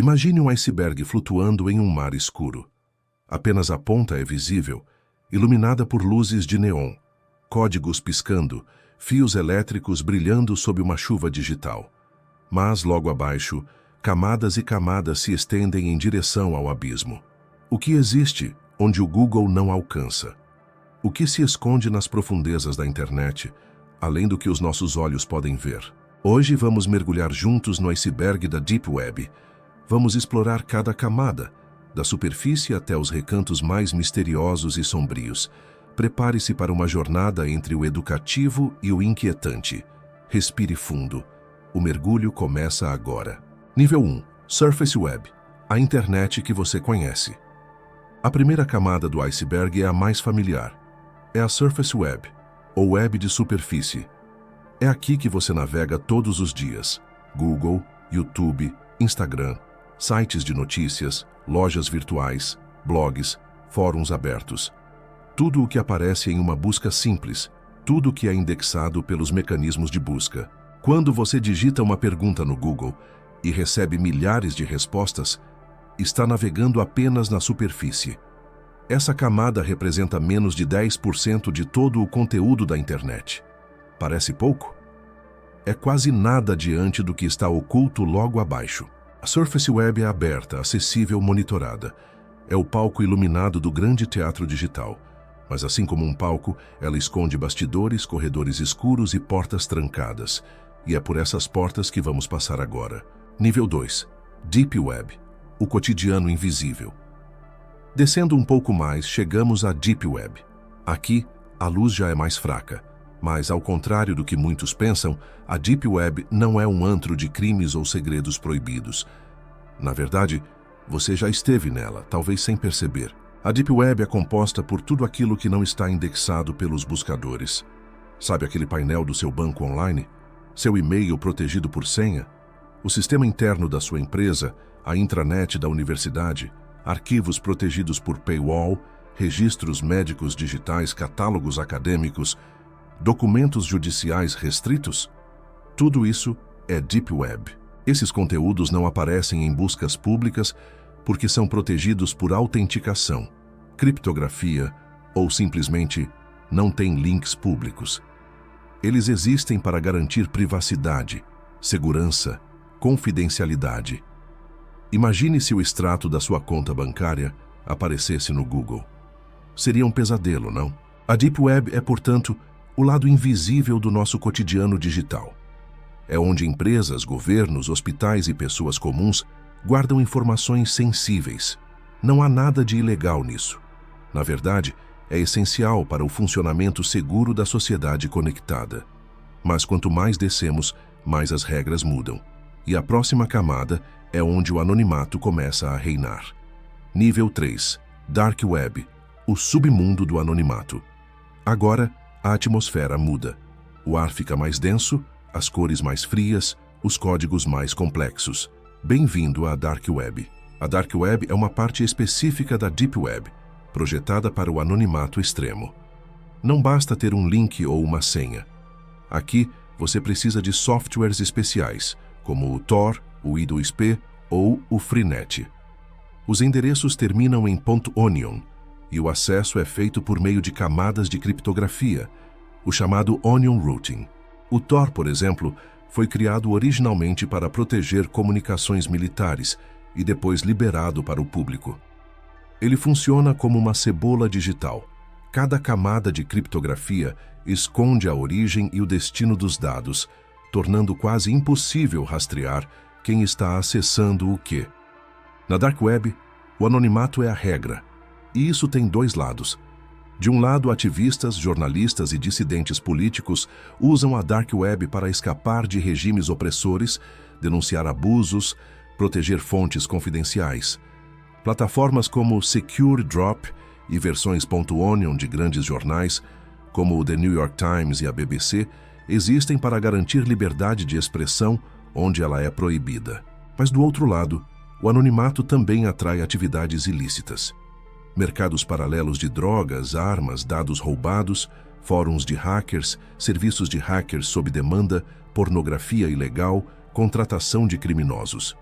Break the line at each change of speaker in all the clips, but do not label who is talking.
Imagine um iceberg flutuando em um mar escuro. Apenas a ponta é visível, iluminada por luzes de neon, códigos piscando, fios elétricos brilhando sob uma chuva digital. Mas, logo abaixo, camadas e camadas se estendem em direção ao abismo. O que existe onde o Google não alcança? O que se esconde nas profundezas da internet, além do que os nossos olhos podem ver? Hoje vamos mergulhar juntos no iceberg da Deep Web. Vamos explorar cada camada, da superfície até os recantos mais misteriosos e sombrios. Prepare-se para uma jornada entre o educativo e o inquietante. Respire fundo. O mergulho começa agora. Nível 1. Surface Web. A internet que você conhece. A primeira camada do iceberg é a mais familiar. É a Surface Web, ou web de superfície. É aqui que você navega todos os dias. Google, YouTube, Instagram, sites de notícias, lojas virtuais, blogs, fóruns abertos. Tudo o que aparece em uma busca simples, tudo o que é indexado pelos mecanismos de busca. Quando você digita uma pergunta no Google e recebe milhares de respostas, está navegando apenas na superfície. Essa camada representa menos de 10% de todo o conteúdo da internet. Parece pouco? É quase nada diante do que está oculto logo abaixo. A Surface Web é aberta, acessível, monitorada. É o palco iluminado do grande teatro digital. Mas assim como um palco, ela esconde bastidores, corredores escuros e portas trancadas. E é por essas portas que vamos passar agora. Nível 2. Deep Web. O cotidiano invisível. Descendo um pouco mais, chegamos à Deep Web. Aqui, a luz já é mais fraca. Mas, ao contrário do que muitos pensam, a Deep Web não é um antro de crimes ou segredos proibidos. Na verdade, você já esteve nela, talvez sem perceber. A Deep Web é composta por tudo aquilo que não está indexado pelos buscadores. Sabe aquele painel do seu banco online? Seu e-mail protegido por senha? O sistema interno da sua empresa, a intranet da universidade, arquivos protegidos por paywall, registros médicos digitais, catálogos acadêmicos, documentos judiciais restritos? Tudo isso é Deep Web. Esses conteúdos não aparecem em buscas públicas porque são protegidos por autenticação, criptografia ou simplesmente não têm links públicos. Eles existem para garantir privacidade, segurança, confidencialidade. Imagine se o extrato da sua conta bancária aparecesse no Google. Seria um pesadelo, não? A Deep Web é, portanto, o lado invisível do nosso cotidiano digital. É onde empresas, governos, hospitais e pessoas comuns guardam informações sensíveis. Não há nada de ilegal nisso. Na verdade, é essencial para o funcionamento seguro da sociedade conectada. Mas quanto mais descemos, mais as regras mudam. E a próxima camada é onde o anonimato começa a reinar. Nível 3. Dark Web. O submundo do anonimato. Agora, a atmosfera muda. O ar fica mais denso, as cores mais frias, os códigos mais complexos. Bem-vindo à Dark Web. A Dark Web é uma parte específica da Deep Web, projetada para o anonimato extremo. Não basta ter um link ou uma senha. Aqui, você precisa de softwares especiais, como o Tor, o I2P ou o Freenet. Os endereços terminam em .onion e o acesso é feito por meio de camadas de criptografia, o chamado Onion Routing. O Tor, por exemplo, foi criado originalmente para proteger comunicações militares e depois liberado para o público. Ele funciona como uma cebola digital. Cada camada de criptografia esconde a origem e o destino dos dados, tornando quase impossível rastrear quem está acessando o quê. Na Dark Web, o anonimato é a regra, e isso tem dois lados. De um lado, ativistas, jornalistas e dissidentes políticos usam a Dark Web para escapar de regimes opressores, denunciar abusos, proteger fontes confidenciais. Plataformas como Secure Drop e versões .onion de grandes jornais, como o The New York Times e a BBC, existem para garantir liberdade de expressão onde ela é proibida. Mas do outro lado, o anonimato também atrai atividades ilícitas. Mercados paralelos de drogas, armas, dados roubados, fóruns de hackers, serviços de hackers sob demanda, pornografia ilegal, contratação de criminosos.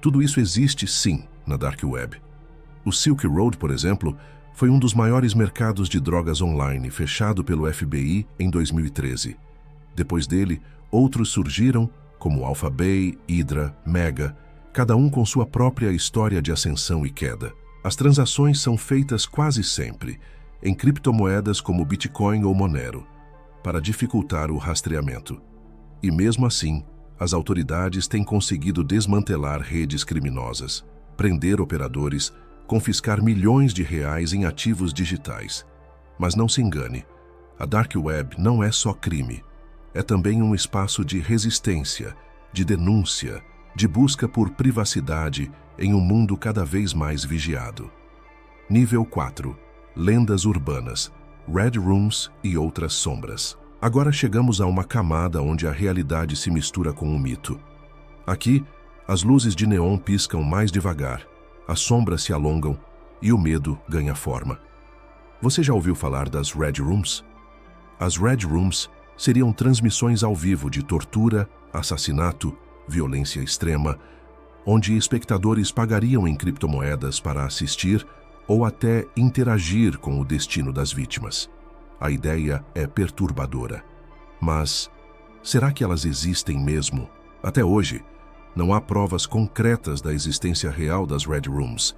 Tudo isso existe, sim, na Dark Web. O Silk Road, por exemplo, foi um dos maiores mercados de drogas online, fechado pelo FBI em 2013. Depois dele, outros surgiram, como Alphabay, Hydra, Mega, cada um com sua própria história de ascensão e queda. As transações são feitas quase sempre em criptomoedas como Bitcoin ou Monero, para dificultar o rastreamento. E mesmo assim, as autoridades têm conseguido desmantelar redes criminosas, prender operadores, confiscar milhões de reais em ativos digitais. Mas não se engane, a Dark Web não é só crime. É também um espaço de resistência, de denúncia, de busca por privacidade em um mundo cada vez mais vigiado. Nível 4. Lendas urbanas, Red Rooms e outras sombras. Agora chegamos a uma camada onde a realidade se mistura com o mito. Aqui, as luzes de neon piscam mais devagar, as sombras se alongam e o medo ganha forma. Você já ouviu falar das Red Rooms? As Red Rooms seriam transmissões ao vivo de tortura, assassinato, violência extrema, onde espectadores pagariam em criptomoedas para assistir ou até interagir com o destino das vítimas. A ideia é perturbadora. Mas será que elas existem mesmo? Até hoje, não há provas concretas da existência real das Red Rooms.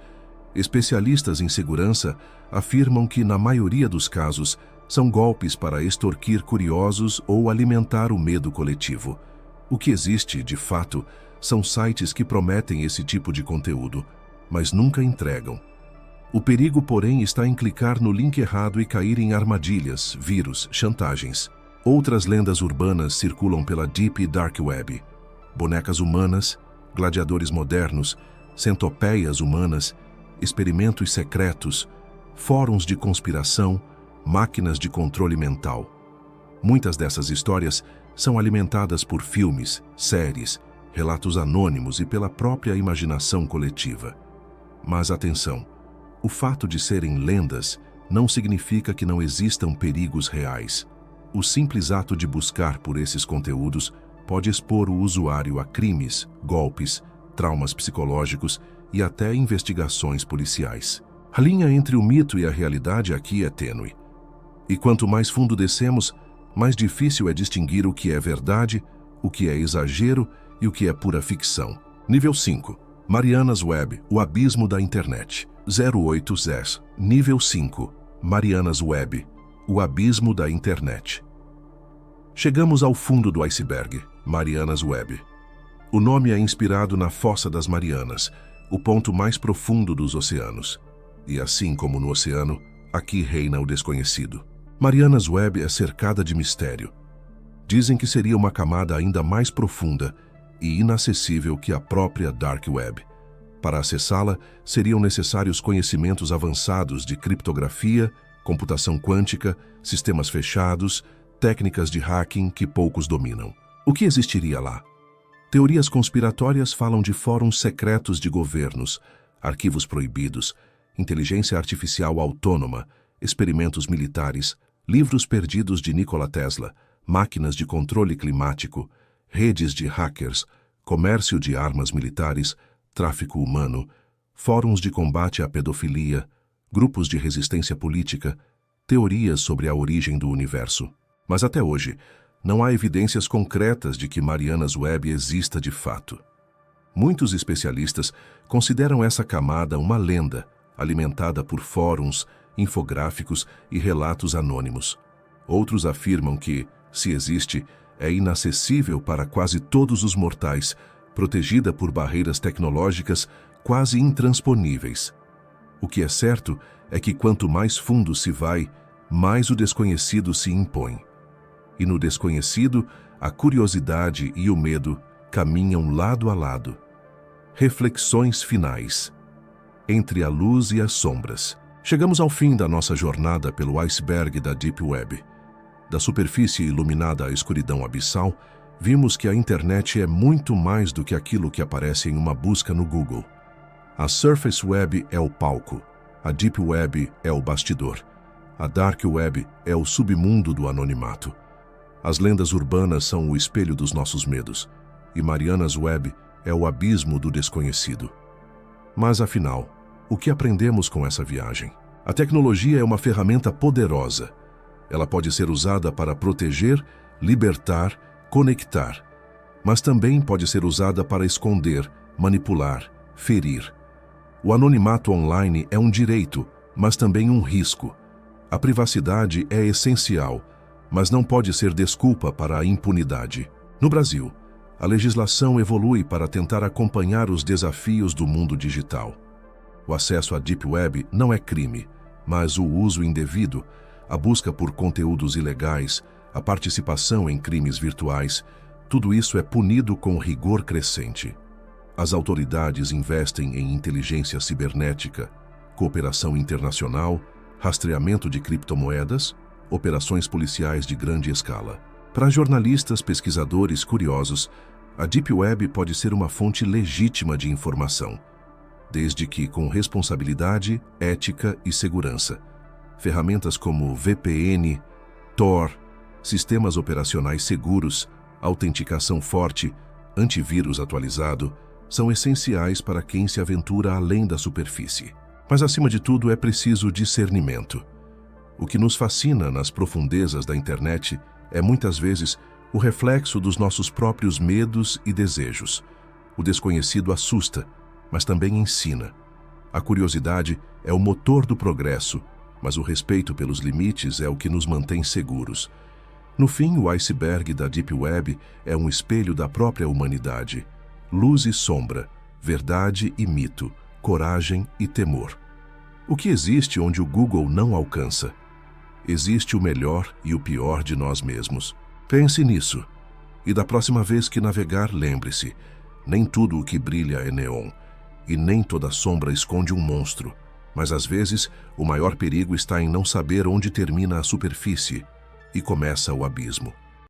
Especialistas em segurança afirmam que, na maioria dos casos, são golpes para extorquir curiosos ou alimentar o medo coletivo. O que existe, de fato, são sites que prometem esse tipo de conteúdo, mas nunca entregam. O perigo, porém, está em clicar no link errado e cair em armadilhas, vírus, chantagens. Outras lendas urbanas circulam pela Deep e Dark Web. Bonecas humanas, gladiadores modernos, centopeias humanas, experimentos secretos, fóruns de conspiração, máquinas de controle mental. Muitas dessas histórias são alimentadas por filmes, séries, relatos anônimos e pela própria imaginação coletiva. Mas atenção, o fato de serem lendas não significa que não existam perigos reais. O simples ato de buscar por esses conteúdos pode expor o usuário a crimes, golpes, traumas psicológicos e até investigações policiais. A linha entre o mito e a realidade aqui é tênue. E quanto mais fundo descemos, mais difícil é distinguir o que é verdade, o que é exagero e o que é pura ficção. Nível 5. Marianas Web, o abismo da internet. 0810. Nível 5. Marianas Web, o abismo da internet. Chegamos ao fundo do iceberg, Marianas Web. O nome é inspirado na Fossa das Marianas, o ponto mais profundo dos oceanos. E assim como no oceano, aqui reina o desconhecido. Marianas Web é cercada de mistério. Dizem que seria uma camada ainda mais profunda e inacessível que a própria Dark Web. Para acessá-la, seriam necessários conhecimentos avançados de criptografia, computação quântica, sistemas fechados, técnicas de hacking que poucos dominam. O que existiria lá? Teorias conspiratórias falam de fóruns secretos de governos, arquivos proibidos, inteligência artificial autônoma, experimentos militares, livros perdidos de Nikola Tesla, máquinas de controle climático, redes de hackers, comércio de armas militares, tráfico humano, fóruns de combate à pedofilia, grupos de resistência política, teorias sobre a origem do universo. Mas até hoje, não há evidências concretas de que Marianas Web exista de fato. Muitos especialistas consideram essa camada uma lenda, alimentada por fóruns, infográficos e relatos anônimos. Outros afirmam que, se existe, é inacessível para quase todos os mortais, protegida por barreiras tecnológicas quase intransponíveis. O que é certo é que quanto mais fundo se vai, mais o desconhecido se impõe. E no desconhecido, a curiosidade e o medo caminham lado a lado. Reflexões finais. Entre a luz e as sombras. Chegamos ao fim da nossa jornada pelo iceberg da Deep Web. Da superfície iluminada à escuridão abissal, vimos que a internet é muito mais do que aquilo que aparece em uma busca no Google. A Surface Web é o palco, a Deep Web é o bastidor, a Dark Web é o submundo do anonimato. As lendas urbanas são o espelho dos nossos medos, e Marianas Web é o abismo do desconhecido. Mas, afinal, o que aprendemos com essa viagem? A tecnologia é uma ferramenta poderosa. Ela pode ser usada para proteger, libertar, conectar. Mas também pode ser usada para esconder, manipular, ferir. O anonimato online é um direito, mas também um risco. A privacidade é essencial, mas não pode ser desculpa para a impunidade. No Brasil, a legislação evolui para tentar acompanhar os desafios do mundo digital. O acesso à Deep Web não é crime, mas o uso indevido, a busca por conteúdos ilegais, a participação em crimes virtuais, tudo isso é punido com rigor crescente. As autoridades investem em inteligência cibernética, cooperação internacional, rastreamento de criptomoedas, operações policiais de grande escala. Para jornalistas, pesquisadores curiosos, a Deep Web pode ser uma fonte legítima de informação, desde que com responsabilidade, ética e segurança. Ferramentas como VPN, Tor, sistemas operacionais seguros, autenticação forte, antivírus atualizado, são essenciais para quem se aventura além da superfície. Mas, acima de tudo, é preciso discernimento. O que nos fascina nas profundezas da internet é, muitas vezes, o reflexo dos nossos próprios medos e desejos. O desconhecido assusta, mas também ensina. A curiosidade é o motor do progresso, mas o respeito pelos limites é o que nos mantém seguros. No fim, o iceberg da Deep Web é um espelho da própria humanidade. Luz e sombra, verdade e mito, coragem e temor. O que existe onde o Google não alcança? Existe o melhor e o pior de nós mesmos. Pense nisso. E da próxima vez que navegar, lembre-se, nem tudo o que brilha é neon, e nem toda sombra esconde um monstro. Mas às vezes, o maior perigo está em não saber onde termina a superfície e começa o abismo.